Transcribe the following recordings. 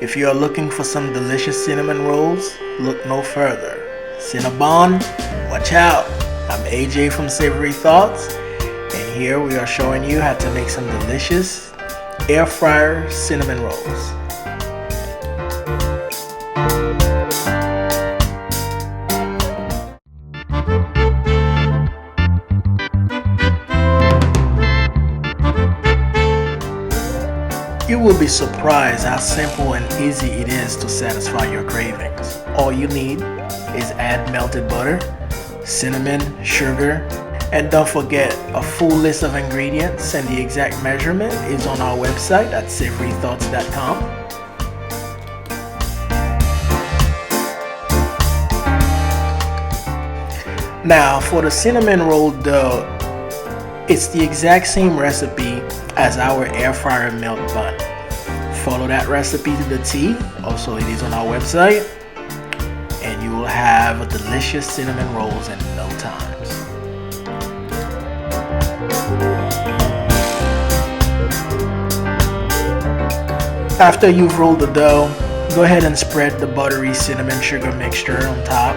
If you are looking for some delicious cinnamon rolls, look no further. Cinnabon, watch out! I'm AJ from Savory Thoughts, and here we are showing you how to make some delicious air fryer cinnamon rolls. You will be surprised how simple and easy it is to satisfy your cravings. All you need is add melted butter, cinnamon, sugar, and don't forget a full list of ingredients and the exact measurement is on our website at savorythoughts.com. Now for the cinnamon roll dough, it's the exact same recipe as our air fryer melt bun. Follow that recipe to the T, also it is on our website, and you will have delicious cinnamon rolls in no time. After you've rolled the dough, go ahead and spread the buttery cinnamon sugar mixture on top.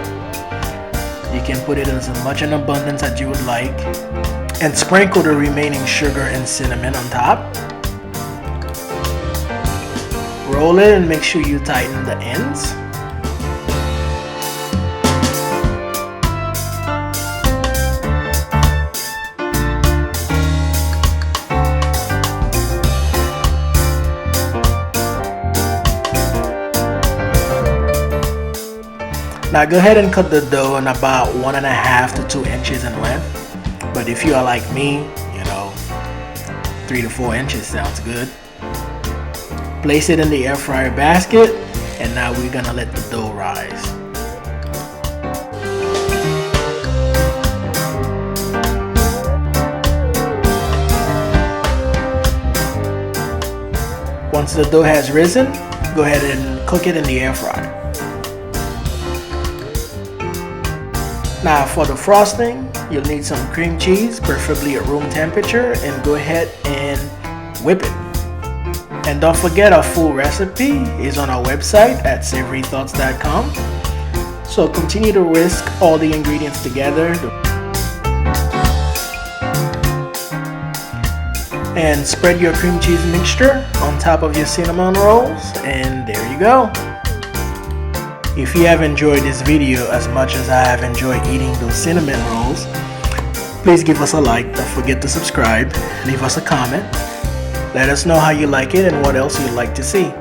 You can put it in as much in abundance as you would like, and sprinkle the remaining sugar and cinnamon on top. Roll it and make sure you tighten the ends. Now go ahead and cut the dough in about 1.5 to 2 inches in length. But if you are like me, 3 to 4 inches sounds good. Place it in the air fryer basket, and now we're gonna let the dough rise. Once the dough has risen, go ahead and cook it in the air fryer. Now for the frosting, you'll need some cream cheese, preferably at room temperature, and go ahead and whip it. And don't forget, our full recipe is on our website at savorythoughts.com. So continue to whisk all the ingredients together and spread your cream cheese mixture on top of your cinnamon rolls, and there you go. If you have enjoyed this video as much as I have enjoyed eating those cinnamon rolls, please give us a like, don't forget to subscribe, leave us a comment, let us know how you like it and what else you'd like to see.